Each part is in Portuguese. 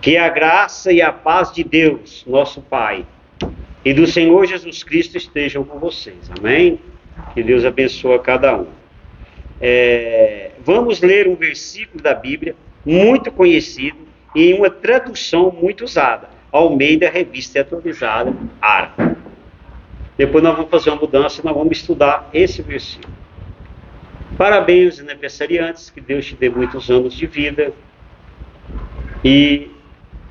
Que a graça e a paz de Deus, nosso Pai, e do Senhor Jesus Cristo estejam com vocês. Amém? Que Deus abençoe a cada um. Vamos ler um versículo da Bíblia muito conhecido e em uma tradução muito usada. Almeida, Revista Atualizada, ARA. Depois nós vamos fazer uma mudança e nós vamos estudar esse versículo. Parabéns, aniversariantes, que Deus te dê muitos anos de vida. E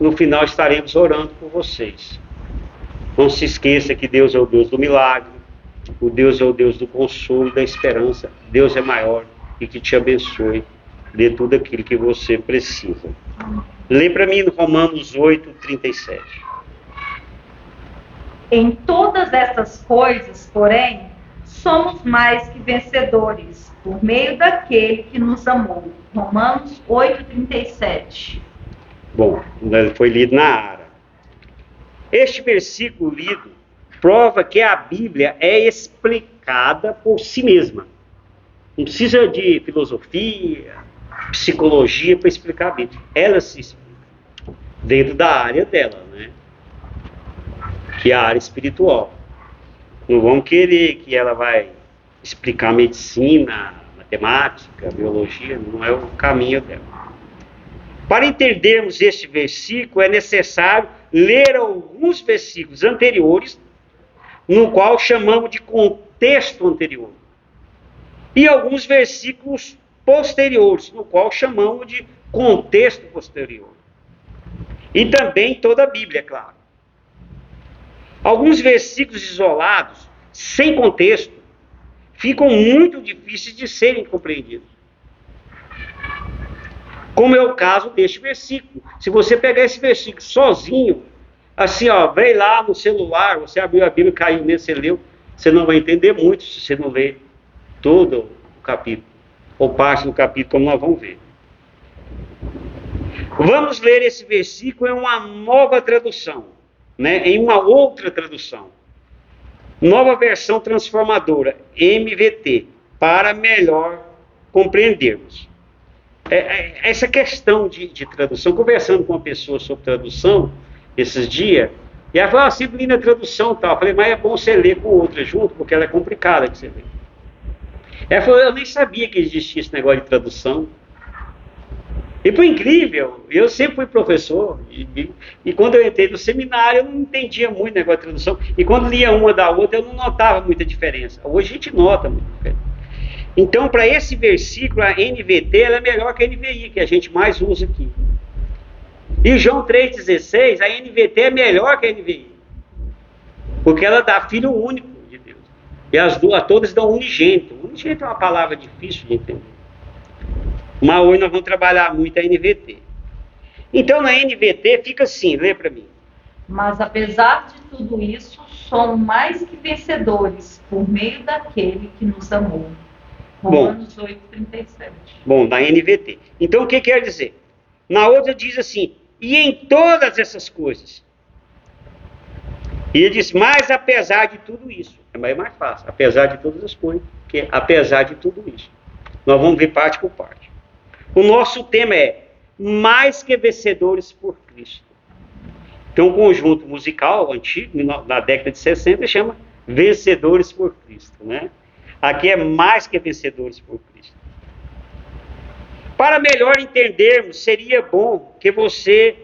no final estaremos orando por vocês. Não se esqueça que Deus é o Deus do milagre, o Deus é o Deus do consolo e da esperança. Deus é maior e que te abençoe de tudo aquilo que você precisa. Lê para mim Romanos 8:37. Em todas essas coisas, porém, somos mais que vencedores, por meio daquele que nos amou. Romanos 8:37. Bom, foi lido na ARA. Este versículo lido prova que a Bíblia é explicada por si mesma. Não precisa de filosofia, psicologia para explicar a Bíblia. Ela se explica dentro da área dela, né? Que é a área espiritual. Não vamos querer que ela vai explicar medicina, matemática, biologia, não é o caminho dela. Para entendermos este versículo, é necessário ler alguns versículos anteriores, no qual chamamos de contexto anterior, e alguns versículos posteriores, no qual chamamos de contexto posterior. E também toda a Bíblia, é claro. Alguns versículos isolados, sem contexto, ficam muito difíceis de serem compreendidos. Como é o caso deste versículo. Se você pegar esse versículo sozinho, assim, vem lá no celular, você abriu a Bíblia, caiu nele, você leu, você não vai entender muito se você não ler todo o capítulo, ou parte do capítulo, como nós vamos ver. Vamos ler esse versículo em uma nova tradução, né? Em uma outra tradução. Nova versão transformadora, MVT, para melhor compreendermos. Essa questão de tradução, conversando com uma pessoa sobre tradução esses dias, e ela falou, sempre li na tradução tal. Eu falei, mas é bom você ler com outra junto, porque ela é complicada que você lê. Ela falou, eu nem sabia que existia esse negócio de tradução. E por incrível, eu sempre fui professor, e quando eu entrei no seminário, eu não entendia muito o negócio de tradução, e quando lia uma da outra, eu não notava muita diferença. Hoje a gente nota muita diferença. Então, para esse versículo, a NVT ela é melhor que a NVI, que a gente mais usa aqui. E João 3,16, a NVT é melhor que a NVI, porque ela dá filho único de Deus. E as duas, todas dão unigênito. Unigênito é uma palavra difícil de entender. Mas hoje nós vamos trabalhar muito a NVT. Então, na NVT fica assim, lê para mim. Mas apesar de tudo isso, somos mais que vencedores, por meio daquele que nos amou. Romanos 8:37. Bom, da NVT. Então, o que quer dizer? Na outra diz assim, e em todas essas coisas. E ele diz, mas apesar de tudo isso. É mais fácil, apesar de todas as coisas, que apesar de tudo isso. Nós vamos ver parte por parte. O nosso tema é mais que vencedores por Cristo. Tem um conjunto musical antigo, na década de 60, chama Vencedores por Cristo, né? Aqui é mais que vencedores por Cristo. Para melhor entendermos, seria bom você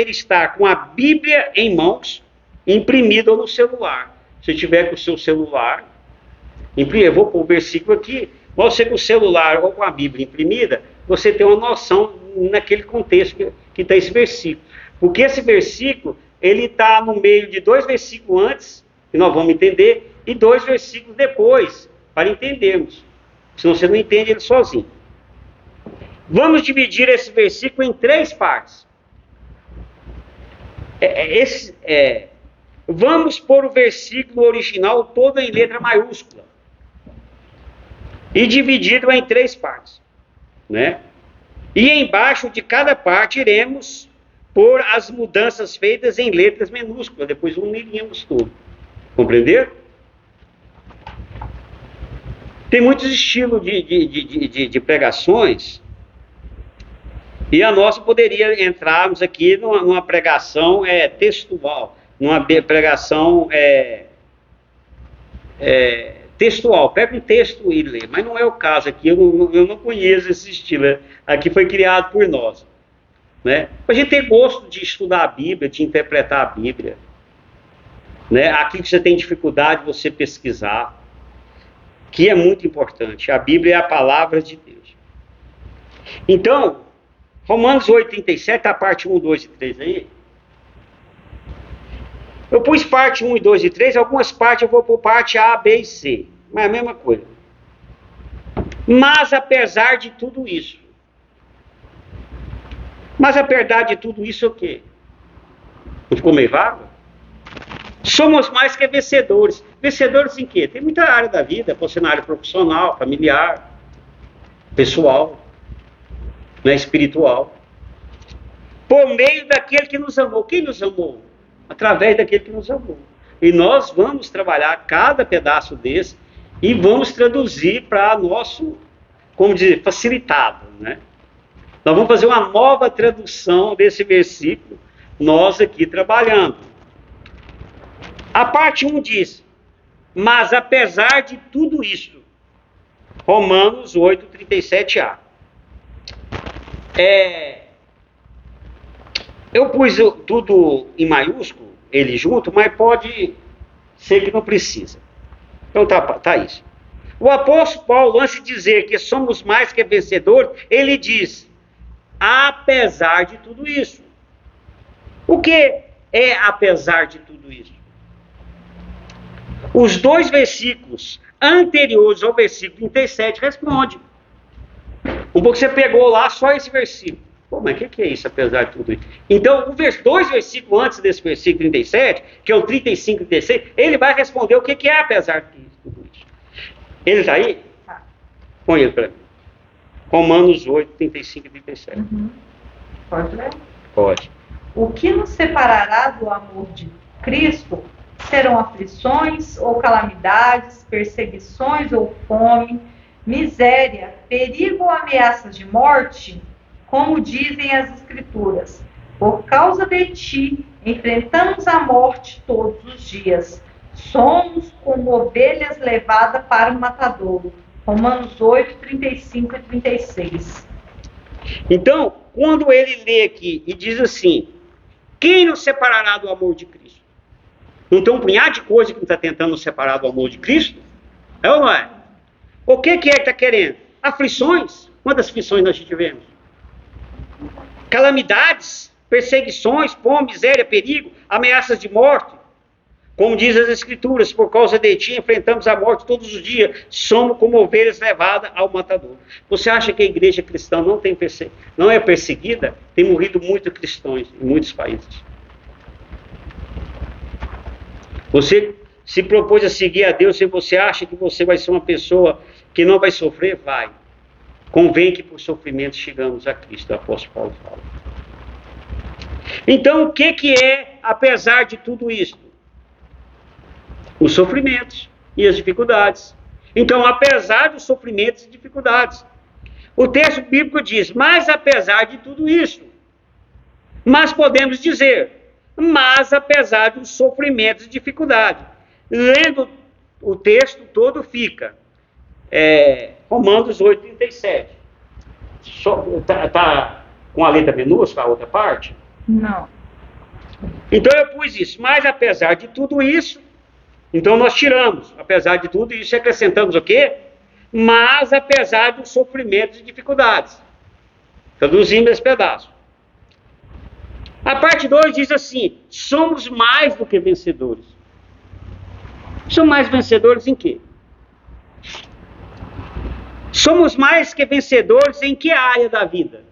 estar com a Bíblia em mãos, imprimida no celular. Se tiver com o seu celular, eu vou pôr o versículo aqui, você com o celular ou com a Bíblia imprimida, você tem uma noção naquele contexto que está esse versículo. Porque esse versículo, ele está no meio de dois versículos antes, que nós vamos entender, e dois versículos depois, para entendermos. Senão você não entende ele sozinho. Vamos dividir esse versículo em três partes. Vamos pôr o versículo original todo em letra maiúscula. E dividido em três partes. Né? E embaixo de cada parte iremos pôr as mudanças feitas em letras minúsculas. Depois uniríamos tudo. Compreenderam? Tem muitos estilos de pregações E a nossa poderia entrarmos aqui numa pregação textual, numa pregação textual. Pega um texto e lê, mas não é o caso aqui, eu não conheço esse estilo. Aqui foi criado por nós. Né? A gente tem gosto de estudar a Bíblia, de interpretar a Bíblia. Né? Aqui que você tem dificuldade, você pesquisar, que é muito importante. A Bíblia é a palavra de Deus. Então, Romanos 8:37, a parte 1, 2 e 3 aí. Eu pus parte 1 e 2 e 3, algumas partes eu vou pôr parte A, B e C. Mas é a mesma coisa. Mas apesar de tudo isso, o quê? Não ficou meio vago? Somos mais que vencedores. Vencedores em quê? Tem muita área da vida, pode ser na área profissional, familiar, pessoal, né, espiritual. Por meio daquele que nos amou. Quem nos amou? Através daquele que nos amou. E nós vamos trabalhar cada pedaço desse e vamos traduzir para nosso, como dizer, facilitado, né? Nós vamos fazer uma nova tradução desse versículo, nós aqui trabalhando. A parte 1 diz, mas apesar de tudo isso, Romanos 8:37a. Eu pus tudo em maiúsculo, ele junto, mas pode ser que não precisa. Então tá isso. O apóstolo Paulo, antes de dizer que somos mais que vencedores, ele diz, apesar de tudo isso. O que é apesar de tudo isso? Os dois versículos anteriores ao versículo 37 respondem. Um pouco você pegou lá só esse versículo. Pô, mas o que é isso, apesar de tudo isso? Então, dois versículos antes desse versículo 37, que é o 35 e 36, ele vai responder o que é apesar de tudo isso. Ele está aí? Põe ele para mim. Romanos 8, 35 e 37. Pode ler? Pode. O que nos separará do amor de Cristo serão aflições ou calamidades, perseguições ou fome, miséria, perigo ou ameaças de morte? Como dizem as Escrituras, por causa de ti, enfrentamos a morte todos os dias. Somos como ovelhas levadas para o matadouro. Romanos 8, 35 e 36. Então, quando ele lê aqui e diz assim, quem nos separará do amor de Cristo? Não tem um punhado de coisa que está tentando nos separar do amor de Cristo? É ou não é? O que é que está querendo? Aflições? Quantas aflições nós tivemos? Calamidades, perseguições, fome, miséria, perigo, ameaças de morte. Como diz as Escrituras, por causa de ti enfrentamos a morte todos os dias. Somos como ovelhas levadas ao matador. Você acha que a igreja cristã não é perseguida? Tem morrido muitos cristãos em muitos países. Você se propôs a seguir a Deus e você acha que você vai ser uma pessoa que não vai sofrer? Vai. Convém que por sofrimento chegamos a Cristo, o apóstolo Paulo fala. Então, o que é, apesar de tudo isso? Os sofrimentos e as dificuldades. Então, apesar dos sofrimentos e dificuldades, o texto bíblico diz, mas apesar de tudo isso, mas podemos dizer, mas apesar dos sofrimentos e dificuldades. Lendo o texto todo fica, Romanos 8, 37. Tá com a letra minúscula, a outra parte? Não. Então eu pus isso, mas apesar de tudo isso, então nós tiramos, apesar de tudo isso, acrescentamos o quê? Mas apesar dos sofrimentos e dificuldades. Traduzimos esse pedaço. A parte 2 diz assim, somos mais do que vencedores. Somos mais vencedores em quê? Somos mais que vencedores em que área da vida?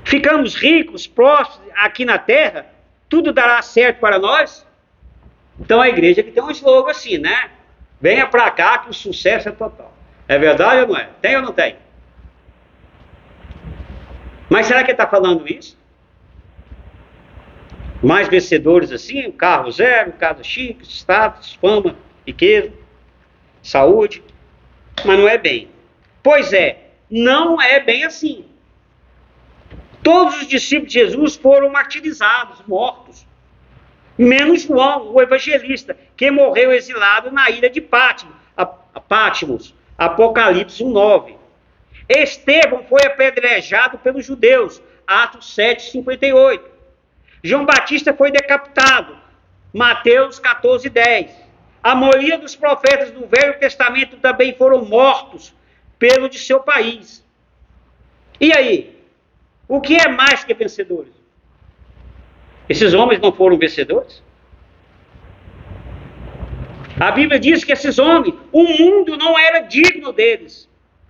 Ficamos ricos, prósperos aqui na terra? Tudo dará certo para nós? Então a igreja que tem um slogan assim, né? Venha para cá que o sucesso é total. É verdade ou não é? Tem ou não tem? Mas será que ele está falando isso? Mais vencedores assim? Carro zero, casa chique, status, fama, riqueza, saúde. Mas não é bem. Pois é, não é bem assim. Todos os discípulos de Jesus foram martirizados, mortos. Menos João, o evangelista, que morreu exilado na ilha de Patmos, Apocalipse 1:9. Estevão foi apedrejado pelos judeus, Atos 7:58. João Batista foi decapitado, Mateus 14:10. A maioria dos profetas do Velho Testamento também foram mortos pelo de seu país. E aí? O que é mais que vencedores? Esses homens não foram vencedores? A Bíblia diz que esses homens, o mundo não era digno deles.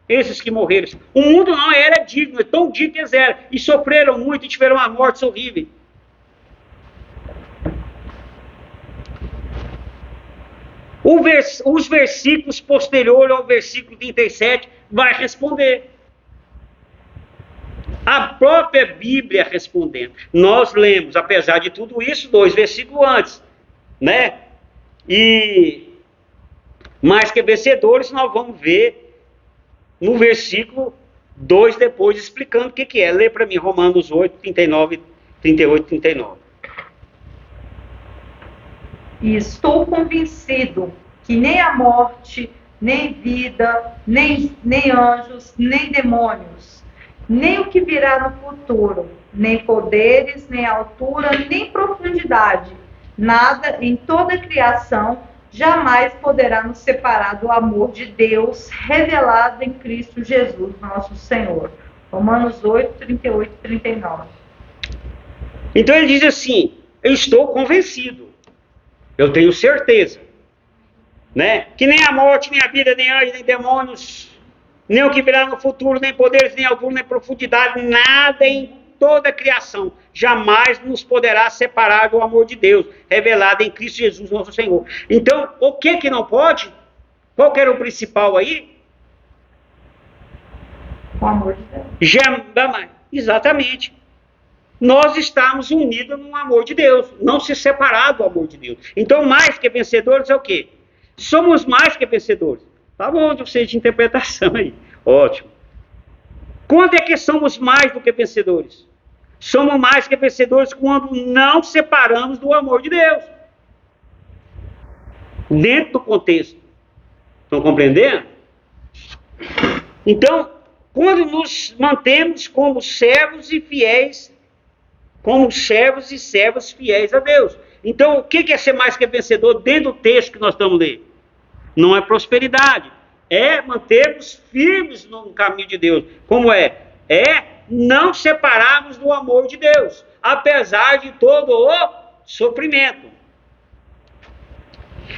Esses que morreram. O mundo não era digno, tão digno que eles eram. E sofreram muito e tiveram uma morte horrível. Os versículos posteriores ao versículo 37 vai responder. A própria Bíblia respondendo. Nós lemos, apesar de tudo isso, 2 versículos antes, né? E mais que vencedores, nós vamos ver no versículo 2 depois, explicando o que é. Lê para mim Romanos 8, 39, 38, 39. E estou convencido que nem a morte, nem vida, nem anjos, nem demônios, nem o que virá no futuro, nem poderes, nem altura, nem profundidade, nada em toda a criação jamais poderá nos separar do amor de Deus revelado em Cristo Jesus, nosso Senhor. Romanos 8, 38 e 39. Então ele diz assim, eu estou convencido, eu tenho certeza, né? Que nem a morte, nem a vida, nem anjos, nem demônios, nem o que virá no futuro, nem poderes, nem altura, nem profundidade, nada em toda a criação jamais nos poderá separar do amor de Deus, revelado em Cristo Jesus, nosso Senhor. Então, o que não pode? Qual que era o principal aí? O amor de Deus. Exatamente. Nós estamos unidos no amor de Deus, não se separar do amor de Deus. Então, mais que vencedores é o quê? Somos mais que vencedores. Tá bom, você de interpretação aí. Ótimo. Quando é que somos mais do que vencedores? Somos mais que vencedores quando não separamos do amor de Deus. Dentro do contexto. Estão compreendendo? Então, quando nos mantemos como servos e fiéis, como servos e servas fiéis a Deus. Então, o que é ser mais que vencedor dentro do texto que nós estamos lendo? Não é prosperidade. É mantermos firmes no caminho de Deus. Como é? É não separarmos do amor de Deus, apesar de todo o sofrimento.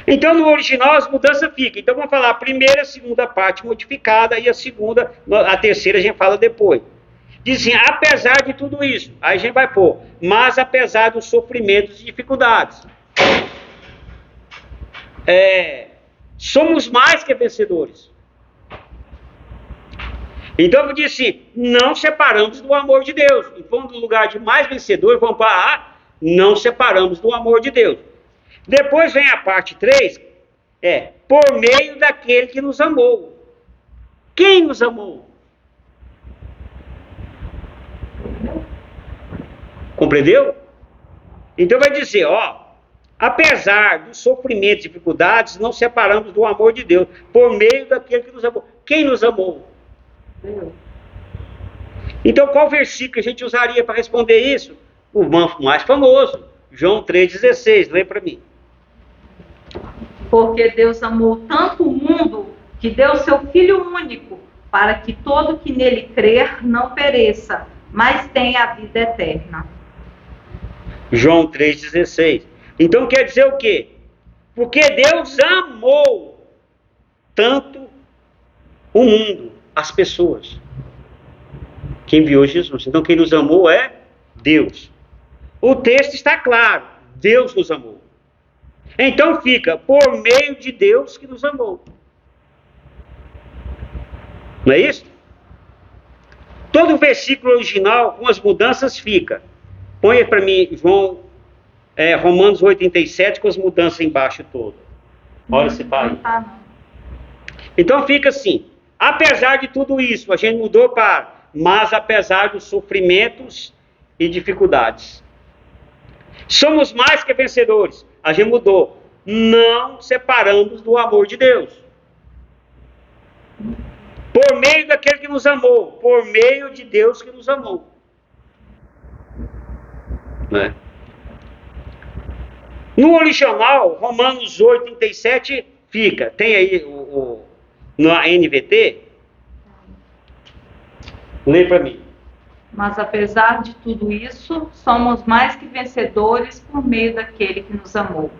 Então, no original, as mudanças ficam. Então, vamos falar a primeira, a segunda parte modificada e a terceira a gente fala depois. Diz assim, apesar de tudo isso, aí a gente vai pôr, mas apesar dos sofrimentos e dificuldades, somos mais que vencedores. Então eu disse assim, não separamos do amor de Deus. E vamos do lugar de mais vencedor, vamos para não separamos do amor de Deus. Depois vem a parte 3, por meio daquele que nos amou. Quem nos amou? Compreendeu? Então vai dizer, apesar dos sofrimentos e dificuldades, não separamos do amor de Deus, por meio daquele que nos amou. Quem nos amou? Deus. Então qual versículo a gente usaria para responder isso? O mais famoso, João 3,16, lê para mim. Porque Deus amou tanto o mundo, que deu seu Filho único, para que todo que nele crer não pereça, mas tenha a vida eterna. João 3,16. Então quer dizer o quê? Porque Deus amou tanto o mundo, as pessoas, que enviou Jesus. Então quem nos amou é Deus. O texto está claro, Deus nos amou. Então fica, por meio de Deus que nos amou. Não é isso? Todo o versículo original, com as mudanças, fica. Põe para mim, Romanos 8,37, com as mudanças embaixo todo. Olha esse pai. Então fica assim. Apesar de tudo isso, a gente mudou para mas apesar dos sofrimentos e dificuldades. Somos mais que vencedores. A gente mudou. Não separamos do amor de Deus. Por meio daquele que nos amou. Por meio de Deus que nos amou. Né? No original, Romanos 8:37 fica. Tem aí na NVT? Lê para mim. Mas apesar de tudo isso, somos mais que vencedores por meio daquele que nos amou.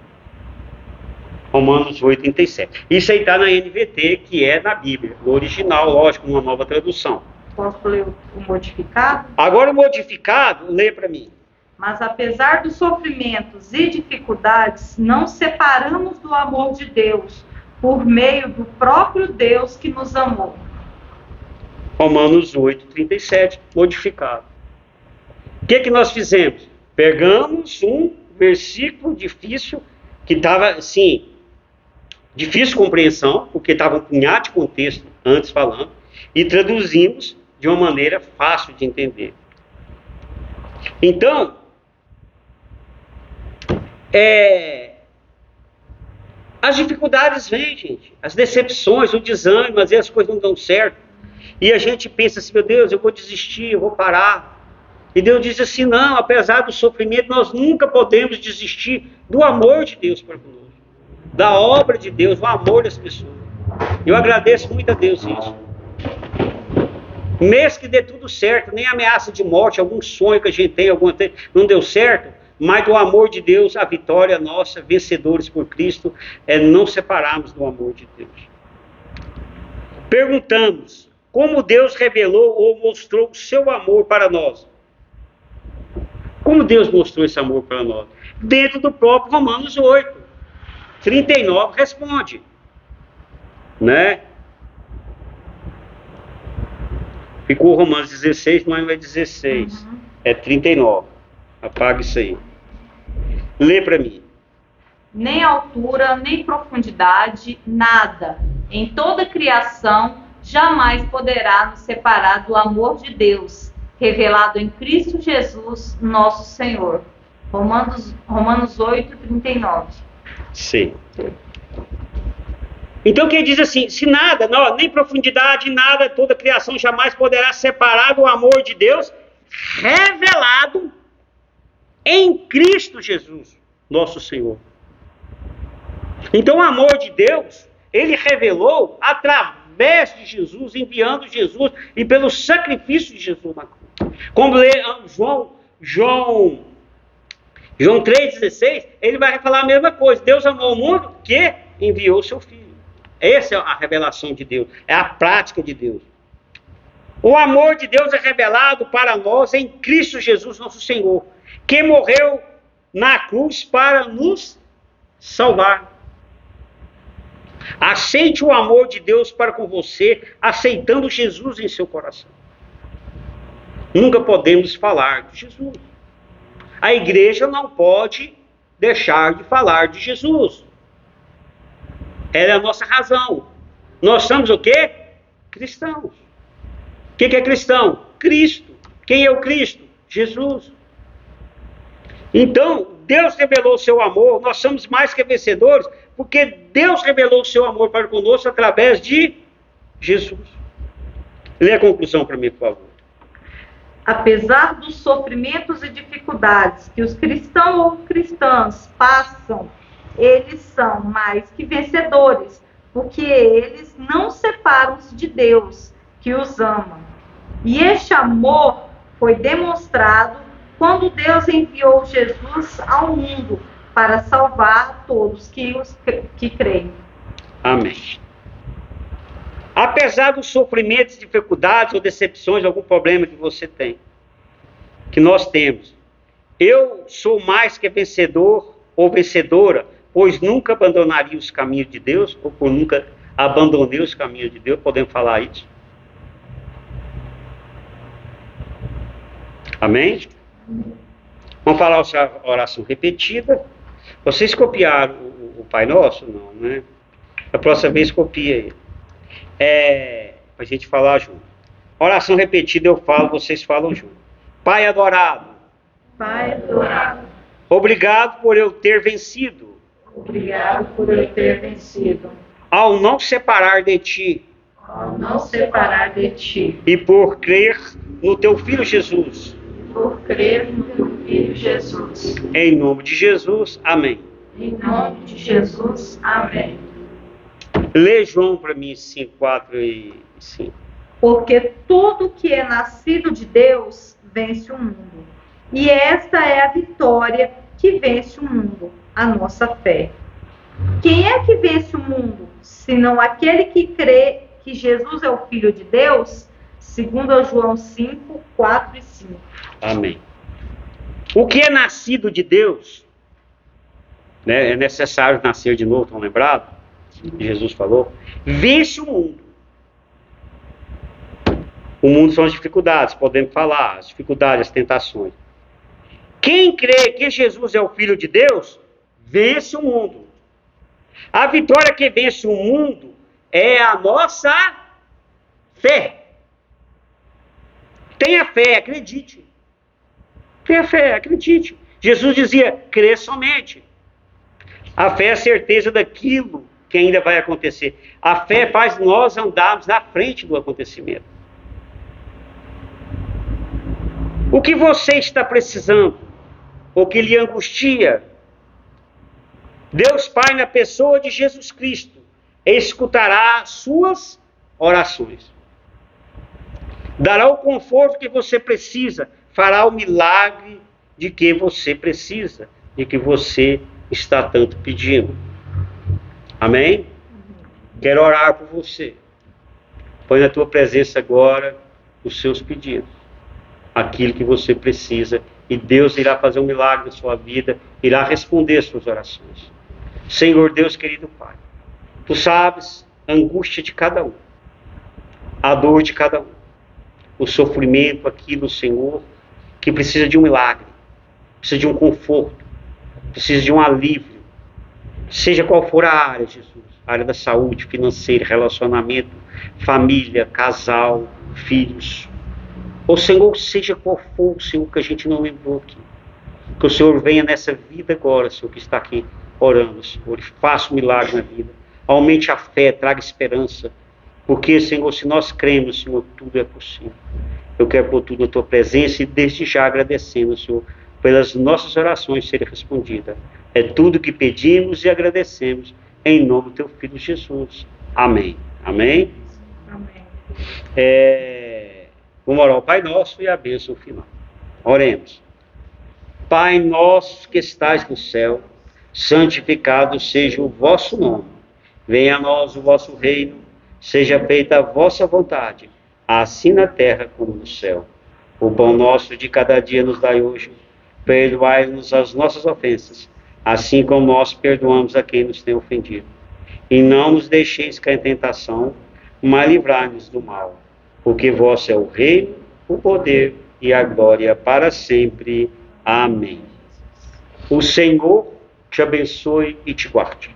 Romanos 8:37. Isso aí está na NVT, que é na Bíblia. No original, lógico, uma nova tradução. Posso ler o modificado? Agora o modificado, lê para mim. Mas apesar dos sofrimentos e dificuldades, não separamos do amor de Deus, por meio do próprio Deus que nos amou. Romanos 8:37, modificado. O que nós fizemos? Pegamos um versículo difícil, que estava, assim, difícil de compreensão, porque estava um punhado de contexto antes falando, e traduzimos de uma maneira fácil de entender. Então, as dificuldades vêm, gente, as decepções, o desânimo, às vezes as coisas não dão certo, e a gente pensa assim, meu Deus, eu vou desistir, eu vou parar. E Deus diz assim, não, apesar do sofrimento, nós nunca podemos desistir do amor de Deus para conosco, da obra de Deus, do amor das pessoas. Eu agradeço muito a Deus isso. Mesmo que dê tudo certo, nem ameaça de morte, algum sonho que a gente tem, não deu certo, mas do amor de Deus, a vitória nossa, vencedores por Cristo, é não separarmos do amor de Deus. Perguntamos, como Deus revelou ou mostrou o seu amor para nós? Como Deus mostrou esse amor para nós? Dentro do próprio Romanos 8:39 responde. Né? Ficou Romanos 16, mas não é 16. É 39. Apaga isso aí. Lê para mim. Nem altura, nem profundidade, nada, em toda a criação, jamais poderá nos separar do amor de Deus, revelado em Cristo Jesus, nosso Senhor. Romanos 8:39. Sim. Então quem diz assim, se nada, não, nem profundidade, nada, toda a criação jamais poderá separar do amor de Deus, revelado em Cristo Jesus, nosso Senhor. Então o amor de Deus, ele revelou através de Jesus, enviando Jesus e pelo sacrifício de Jesus na cruz. Como lê João 3,16, ele vai falar a mesma coisa. Deus amou o mundo que enviou o seu Filho. Essa é a revelação de Deus, é a prática de Deus. O amor de Deus é revelado para nós em Cristo Jesus, nosso Senhor, que morreu na cruz para nos salvar. Aceite o amor de Deus para com você, aceitando Jesus em seu coração. Nunca podemos falar de Jesus. A igreja não pode deixar de falar de Jesus. Ela é a nossa razão. Nós somos o quê? Cristãos. O que é cristão? Cristo. Quem é o Cristo? Jesus. Então, Deus revelou o seu amor, nós somos mais que vencedores, porque Deus revelou o seu amor para conosco através de Jesus. Lê a conclusão para mim, por favor. Apesar dos sofrimentos e dificuldades que os cristãos ou cristãs passam, eles são mais que vencedores, porque eles não separam-se de Deus, que os ama. E este amor foi demonstrado quando Deus enviou Jesus ao mundo para salvar a todos que creem. Amém. Apesar dos sofrimentos, dificuldades ou decepções, algum problema que você tem, que nós temos, eu sou mais que vencedor ou vencedora, pois nunca abandonaria os caminhos de Deus, ou por nunca abandonei os caminhos de Deus, podemos falar isso? Amém? Vamos falar a oração repetida. Vocês copiaram o Pai Nosso? Não, né? A próxima vez copia ele. Para a gente falar junto. Oração repetida eu falo, vocês falam junto. Pai adorado. Pai adorado. Obrigado por eu ter vencido. Obrigado por eu ter vencido. Ao não separar de ti. Ao não separar de ti. E por crer no teu Filho Jesus. Por crer no teu Filho Jesus. Em nome de Jesus, amém. Em nome de Jesus, amém. Lê João para mim 5, 4 e 5. Porque tudo que é nascido de Deus vence o mundo. E esta é a vitória que vence o mundo, a nossa fé. Quem é que vence o mundo, senão aquele que crê que Jesus é o Filho de Deus? Segundo João 5, 4 e 5. Amém. O que é nascido de Deus, né, é necessário nascer de novo, estão lembrados? Jesus falou, vence o mundo. O mundo são as dificuldades, podemos falar, as dificuldades, as tentações. Quem crê que Jesus é o Filho de Deus, vence o mundo. A vitória que vence o mundo é a nossa fé. Tenha fé, acredite. Tenha fé, acredite. Jesus dizia, crê somente. A fé é a certeza daquilo que ainda vai acontecer. A fé faz nós andarmos na frente do acontecimento. O que você está precisando? O que lhe angustia? Deus Pai, na pessoa de Jesus Cristo, escutará suas orações. Dará o conforto que você precisa. Fará o milagre de que você precisa, de que você está tanto pedindo. Amém? Quero orar por você. Põe na tua presença agora os seus pedidos. Aquilo que você precisa. E Deus irá fazer um milagre na sua vida. Irá responder as suas orações. Senhor Deus querido Pai. Tu sabes a angústia de cada um. A dor de cada um. O sofrimento aqui no Senhor. Que precisa de um milagre. Precisa de um conforto. Precisa de um alívio. Seja qual for a área, Jesus. A área da saúde, financeira, relacionamento, família, casal, filhos. Ou Senhor, seja qual for, Senhor, que a gente não lembrou aqui. Que o Senhor venha nessa vida agora, Senhor, que está aqui orando, Senhor. E faça um milagre na vida. Aumente a fé, traga esperança. Porque, Senhor, se nós cremos, Senhor, tudo é possível. Eu quero pôr tudo na tua presença e desde já agradecendo, Senhor, pelas nossas orações serem respondidas. É tudo que pedimos e agradecemos em nome do teu Filho Jesus. Amém. Amém? Amém. Vamos orar ao Pai Nosso e a bênção final. Oremos. Pai nosso que estais no céu, santificado seja o vosso nome. Venha a nós o vosso reino, seja feita a vossa vontade, assim na terra como no céu. O pão nosso de cada dia nos dai hoje. Perdoai-nos as nossas ofensas, assim como nós perdoamos a quem nos tem ofendido. E não nos deixeis cair em tentação, mas livrai-nos do mal. Porque vosso é o reino, o poder e a glória para sempre. Amém. O Senhor te abençoe e te guarde.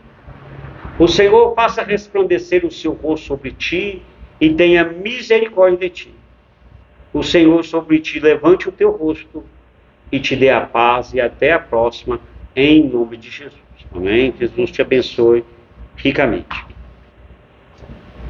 O Senhor faça resplandecer o seu rosto sobre ti e tenha misericórdia de ti. O Senhor sobre ti levante o teu rosto e te dê a paz e até a próxima, em nome de Jesus. Amém? Jesus te abençoe ricamente.